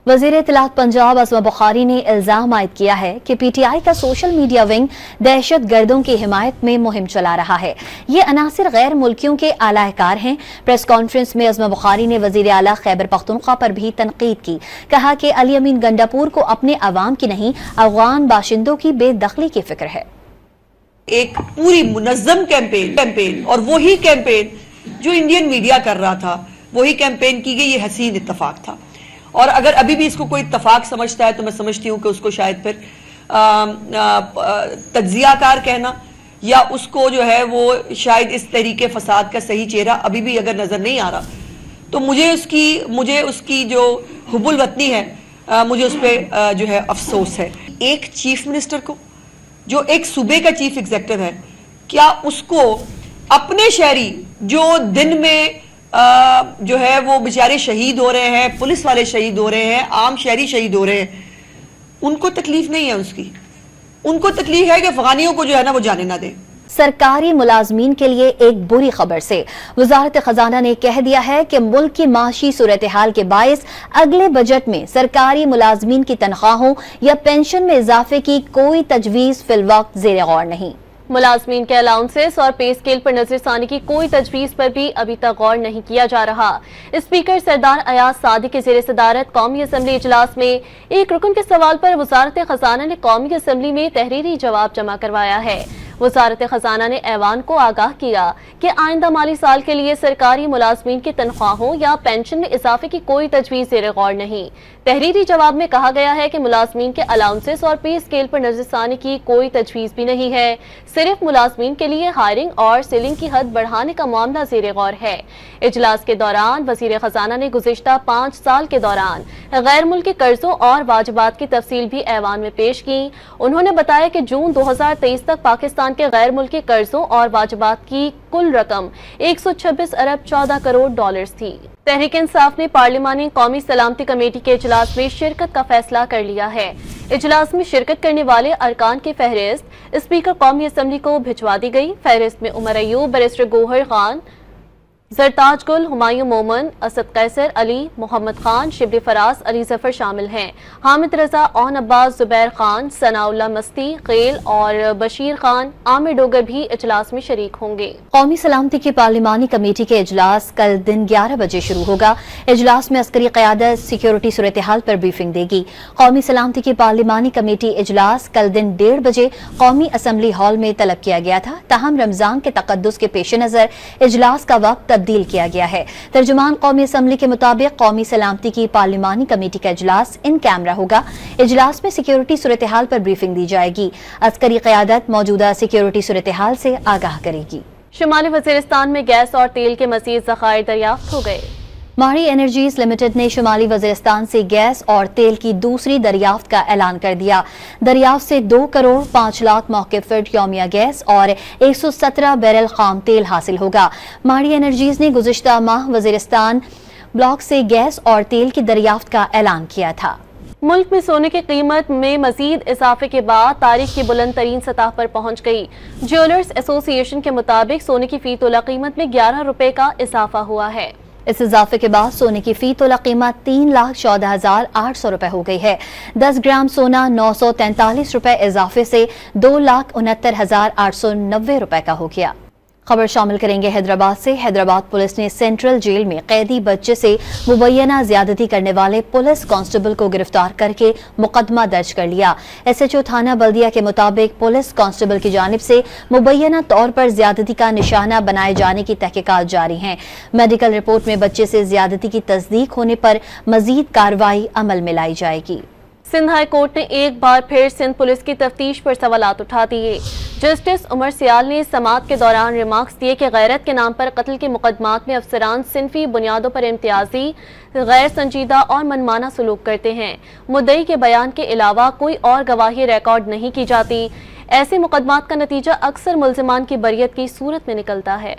वज़ीर इत्तलात पंजाब अज़मा बुखारी ने इल्जाम आयद किया है कि पीटीआई का सोशल मीडिया विंग दहशत गर्दों की हिमायत में मुहिम चला रहा है। ये अनासिर गैर मुल्कियों के आलाकार हैं। प्रेस कॉन्फ्रेंस में अज़मा बुखारी ने वज़ीर आला खैबर पख्तूनख्वा पर भी तनकीद की। कहा कि अली अमीन गंडापुर को अपने अवाम की नहीं, अफगान बाशिंदों की बेदखली की फिक्र है। एक पूरी मुनज़्ज़म कैंपेन और वही कैंपेन जो इंडियन मीडिया कर रहा था, वही कैंपेन की गई, ये हसीन इत्तफाक था। और अगर अभी भी इसको कोई इत्तफाक समझता है तो मैं समझती हूँ कि उसको शायद फिर तज्जियाकार कहना या उसको जो है वो शायद इस तरीके फसाद का सही चेहरा अभी भी अगर नजर नहीं आ रहा, तो मुझे उसकी जो हुब्बुल वतनी है, मुझे उस पर जो है अफसोस है। एक चीफ मिनिस्टर को जो एक सूबे का चीफ एग्जीक्यूटिव है, क्या उसको अपने शहरी जो दिन में जो है वो बेचारे शहीद हो रहे हैं, पुलिस वाले शहीद हो रहे हैं, आम शहरी शहीद हो रहे हैं, उनको तकलीफ नहीं है उसकी, उनको तकलीफ है कि अफगानियों को जो है ना वो जाने ना दें। सरकारी मुलाजमीन के लिए एक बुरी खबर से वजारत खजाना ने कह दिया है कि मुल्क की माशी सूरत हाल के बायस अगले बजट में सरकारी मुलाजमीन की तनख्वाहों या पेंशन में इजाफे की कोई तजवीज फिलवक्त ज़ेर गौर नहीं। मुलाजमीन के अलाउंसेस और पे स्केल पर नजरसानी की कोई तजवीज पर भी अभी तक गौर नहीं किया जा रहा। स्पीकर सरदार अयाज सादी के ज़ेर सदारत कौमी असम्बली इजलास में एक रुकन के सवाल पर वजारत खजाना ने कौमी असम्बली में तहरीरी जवाब जमा करवाया है। वजारत खजाना ने ऐवान को आगाह किया कि आइंदा माली साल के लिए सरकारी मुलाजमीन की तनख्वाहों या पेंशन में इजाफे की कोई तजवीज ज़ेर गौर नहीं। तहरीरी जवाब में कहा गया है कि मुलाजमीन के अलाउंसेस और पे स्केल पर नजरसानी की कोई तजवीज भी नहीं है, सिर्फ मुलाजमीन के लिए हायरिंग और सीलिंग की हद बढ़ाने का मामला ज़ेर गौर है। इजलास के दौरान वजीर खजाना ने गुज़िश्ता 5 साल के दौरान गैर मुल्की कर्जों और वाजिबात की तफसील भी ऐवान में पेश की। उन्होंने बताया कि जून 2023 तक पाकिस्तान के गैर मुल्की कर्जों और वाजिबात की कुल रकम 126 अरब 14 करोड़ डॉलर्स थी। तहरीक इंसाफ ने पार्लिमानी कौमी सलामती कमेटी के इजलास में शिरकत का फैसला कर लिया है। इजलास में शिरकत करने वाले अरकान की फहरिस्त स्पीकर कौमी असम्बली को भिजवा दी गई। फहरिस्त में उमर अयूब, बैरिस्टर गोहर खान, जरताज गुल, हुमायूं मोमन, असद कैसर अली, मोहम्मद खान, शिबली फराज, अली जफर शामिल हैं। हामिद रजा, ओन अब्बास, जुबैर खान, सनाउल्ला मस्ती, खेल और बशीर खान, आमिर डोगर भी इजलास में शरीक होंगे। कौमी सलामती की पार्लिमानी कमेटी के इजलास कल दिन 11 बजे शुरू होगा। इजलास में अस्करी क़यादत सिक्योरिटी सूरत हाल पर ब्रीफिंग देगी। कौमी सलामती की पार्लिमानी कमेटी इजलास कल दिन 1:30 बजे कौमी असम्बली हॉल में तलब किया गया था। ताहम रमजान के तकद्दुस के पेश नजर इजलास का वक्त तब्दील किया गया है। तर्जुमान कौमी असम्बली के मुताबिक कौमी सलामती की पार्लिमानी कमेटी का इजलास इन कैमरा होगा। इजलास में सिक्योरिटी सूरत हाल पर ब्रीफिंग दी जाएगी। अस्करी क़यादत मौजूदा सिक्योरिटी सूरत हाल से आगाह करेगी। शुमाली वज़ीरिस्तान में गैस और तेल के मज़ीद ज़खायर दरियाफ्त हो गए। मारी एनर्जीज लिमिटेड ने शुमाली वज़ीरिस्तान से गैस और तेल की दूसरी दरियाफ्त का ऐलान कर दिया। दरियाफ्त से 2 करोड़ 5 लाख मौक़िफ़ फीट यौमिया गैस और 117 बैरल खाम तेल हासिल होगा। मारी एनर्जीज ने गुज़िश्ता माह वज़ीरिस्तान ब्लॉक से गैस और तेल की दरियाफ्त का ऐलान किया था। मुल्क में सोने की कीमत में मजीद इजाफे के बाद तारीख की बुलंद तरीन सतह पर पहुंच गई। ज्वेलर्स एसोसिएशन के मुताबिक सोने की फी तोला कीमत में 11 रुपए का इजाफा हुआ है। इस इजाफे के बाद सोने की फी तोला कीमत 3,14,800 रुपए हो गई है। 10 ग्राम सोना 943 रुपए इजाफे से 2,69,890 रुपए का हो गया। खबर शामिल करेंगे हैदराबाद से। हैदराबाद पुलिस ने सेंट्रल जेल में कैदी बच्चे से मुबैना ज्यादती करने वाले पुलिस कांस्टेबल को गिरफ्तार करके मुकदमा दर्ज कर लिया। SHO थाना बल्दिया के मुताबिक पुलिस कांस्टेबल की जानिब से मुबैना तौर पर ज्यादती का निशाना बनाए जाने की तहकीकात जारी हैं। मेडिकल रिपोर्ट में बच्चे से ज्यादती की तस्दीक होने पर मजीद कार्रवाई अमल में लाई जाएगी। सिंध हाई कोर्ट ने एक बार फिर सिंध पुलिस की तफ्तीश पर सवालात उठा दिए। जस्टिस उमर सियाल ने समाअत के दौरान रिमार्क्स दिए कि गैरत के नाम पर कत्ल के मुकदमात में अफसरान सिनफी बुनियादों पर इम्तियाजी, गैर संजीदा और मनमाना सलूक करते हैं। मुद्दई के बयान के अलावा कोई और गवाही रिकॉर्ड नहीं की जाती। ऐसे मुकदमात का नतीजा अक्सर मुल्जिमान की बरियत की सूरत में निकलता है।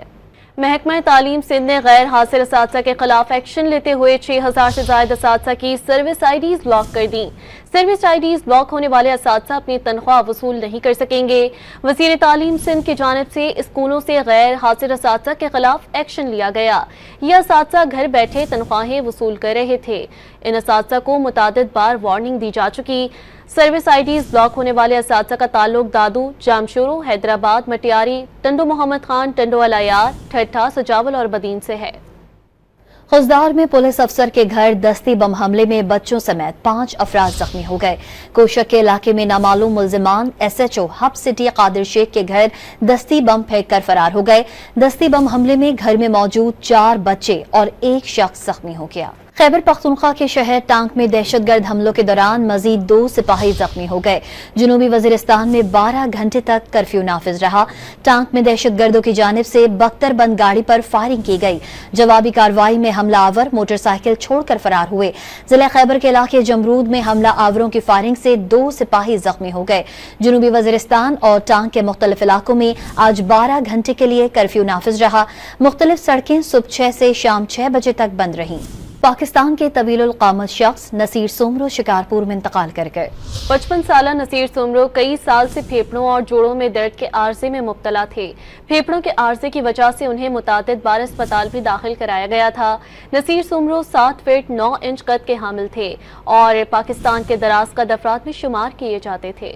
محکمہ تعلیم سندھ نے غیر حاضر اساتذہ کے خلاف ایکشن لیتے ہوئے 6000 سے زائد اساتذہ کی سروس آئی ڈیز بلاک کر دیں۔ سروس آئی ڈیز بلاک ہونے والے اساتذہ اپنی تنخواہ وصول نہیں کر سکیں گے۔ وزیر تعلیم سندھ کی جانب سے اسکولوں سے غیر حاضر اساتذہ کے خلاف ایکشن لیا گیا۔ یہ اساتذہ گھر بیٹھے تنخواہیں وصول کر رہے تھے۔ ان اساتذہ کو متعدد بار وارننگ دی جا چکی۔ سروس آئی ڈیز بلاک ہونے والے اساتذہ کا تعلق دادو، جامشورو، حیدرآباد، مٹیاری، ٹنڈو محمد خان، ٹنڈو العیار، ٹھٹھا، سجاول اور بدین سے ہے۔ خضدار میں پولیس افسر کے گھر دستی بم حملے میں بچوں سمیت 5 افراد زخمی ہو گئے۔ کوشک کے علاقے میں نامعلوم ملزمان S H O Hub city Qadir Shaikh کے گھر دستی بم پھینک کر فرار ہو گئے۔ دستی بم حملے میں گھر میں موجود 4 بچے اور 1 شخص زخمی ہو گیا۔ خیبر پختونخوا کے شہر ٹانک میں دہشت گرد حملوں کے دوران مزید 2 سپاہی زخمی ہو گئے۔ جنوبی وزیرستان میں 12 گھنٹے تک کرفیو نافذ رہا۔ ٹانک میں دہشت گردوں کی جانب سے بختر بند گاڑی پر فائرنگ کی گئی۔ جوابی کارروائی میں حملہ آور موٹر سائیکل چھوڑ کر فرار ہوئے۔ ضلع خیبر کے علاقے جمرود میں حملہ آوروں کی فائرنگ سے 2 سپاہی زخمی ہو گئے۔ جنوبی وزیرستان اور ٹانک کے مختلف علاقوں میں آج 12 گھنٹے کے لیے کرفیو نافذ رہا۔ مختلف سڑکیں صبح 6 سے شام 6 بجے تک بند رہیں۔ پاکستان کے طویل القامت شخص نصیر سومرو شکارپور میں انتقال کر گئے۔ 55 سالہ نصیر سومرو کئی سال سے پھیپھڑوں اور جوڑوں میں درد کے عارضے میں مبتلا تھے۔ پھیپھڑوں کے عارضے کی وجہ سے انہیں متعدد بار اسپتال بھی داخل کرایا گیا تھا۔ نصیر سومرو 7 فٹ 9 انچ قد کے حامل تھے اور پاکستان کے دراز قد افراد میں شمار کیے جاتے تھے۔